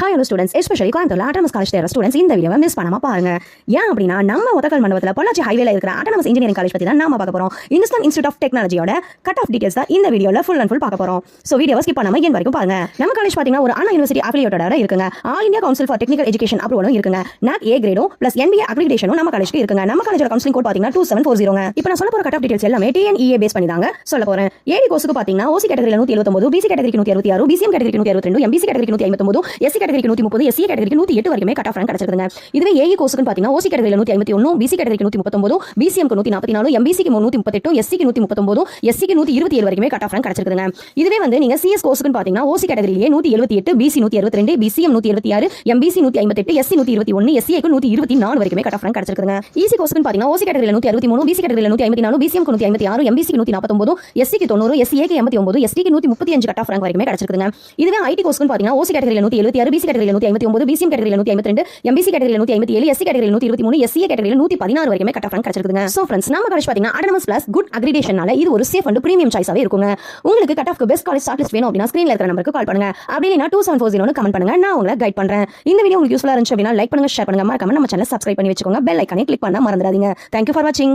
Hi hello students, especially Coimbatore autonomous college தேர students இந்த வீடியோவை மிஸ் பண்ணாம பாருங்க. ஏன் அப்படின்னா நம்ம ஒத்தக்கல் மண்டபத்தில் பொள்ளாச்சி ஹைவேல இருக்கிற ஆட்டோனமஸ் இன்ஜினியரிங் காலேஜ் பத்தி தான் நாம பார்க்க போறோம். இந்துஸ்தான் இன்ஸ்டியூட் ஆஃப் டெக்னாலஜியோட கட் ஆஃப் டீடைல்ஸ் தான் இந்த வீடியோல ஃபுல் அண்ட் ஃபுல் பார்க்க போறோம். ஸோ வீடியோவை ஸ்கிப் பண்ணாம என் வரைக்கும் பாருங்க. நம்ம காலேஜ் பாத்தீங்கன்னா ஒரு அண்ணா யூனிவர்சிட்டி அஃபிலியேட்டடா இருக்குங்க. All India council for technical education அப்ரூவலும் இருக்குங்க. NAC A கிரேடும் பிளஸ் NBA அக்ரிடேஷனும் நம்ம காலேஜ்க்கு இருக்குங்க. நம்ம காலேஜோட கவுன்சிலிங் கோட் பாத்தீங்கன்னா 2740ங்க. இப்போ நான் சொல்ல போற கட் ஆஃப் டீடைல்ஸ் எல்லாமே TNEA பேஸ் பண்ணி தாங்க சொல்ல போறேன். ஏடி கோர்ஸுக்கு பாத்தீங்கன்னா OC கேட்டகரியில 179, BC கேட்டகரிக்கு 166, BCM கேட்டகரிக்கு 162, MBC கேட்டகரிக்கு 159, SC கேட்டகரிக்கு 130, SC கேட்டகரிக்கு 108 வரைக்குமே கட் ஆஃப் ரேங்க் கிடைச்சிருக்குங்க. இதுவே AE கோர்ஸுக்கு பாத்தீங்கன்னா OC கேட்டகரியில 151, BC கேட்டகரிக்கு 139, BCM க்கு 144, MBC க்கு 138, SC க்கு 139, SC க்கு 127 வரைக்குமே கட் ஆஃப் ரேங்க் கிடைச்சிருக்குங்க. இதுவே வந்து நீங்க CS கோர்ஸுக்கு பாத்தீங்கன்னா OC கேட்டகரியிலே 178, BC 162, BCM 176, MBC 158, SC 121, SCA க்கு 124 வரைக்குமே கட் ஆஃப் ரேங்க் கிடைச்சிருக்குங்க. EC கோர்ஸுக்கு பாத்தீங்கன்னா OC கேட்டகரியில 163, BC கேட்டகரியில 154, BCM க்கு 156, MBC க்கு 149, SC க்கு 90, SCA க்கு 89, ST க்கு 135 கட் ஆஃப் ரேங்க் வரைக்குமே கிடைச்சிருக்குங்க. இதுவே IT கோர்ஸுக்கு பாத்தீங்கன்னா OC கேட்டகரியில 176, BC கேட்டகரியில 159, BCM கேட்டகரியில 152, MBC கேட்டகரியில 157, SC கேட்டகரியில 123, SCA கேட்டகரியில 116 வரைக்குமே கட் ஆஃப் ரேங்க் கிடைச்சிருக்குங்க. சோ फ्रेंड्स, நம்ம காலேஜ் பாத்தீங்கன்னா அட்டானமஸ் பிளஸ் குட் அக்ரிடேஷனால இது ஒரு சேஃப் அண்ட் பிரீமியம் சாய்ஸாவே இருக்குங்க. உங்களுக்கு கட் ஆஃப்க்கு பெஸ்ட் காலேஜ் ஷார்ட் லிஸ்ட் வேணும் அப்படினா ஸ்கிரீன்ல இருக்கிற நம்பருக்கு கால் பண்ணுங்க. அப்படி இல்லனா 2740 னு கமெண்ட் பண்ணுங்க. நான் உங்களை கைட் பண்றேன். இந்த வீடியோ உங்களுக்கு யூஸ்ஃபுல்லா இருந்துச்சு அப்படினா லைக் பண்ணுங்க, ஷேர் பண்ணுங்க, மறக்காம நம்ம சேனலை சப்ஸ்கிரைப் பண்ணி வெச்சுக்கோங்க. பெல் ஐகானை கிளிக் பண்ண மறந்துடாதீங்க. Thank you for watching.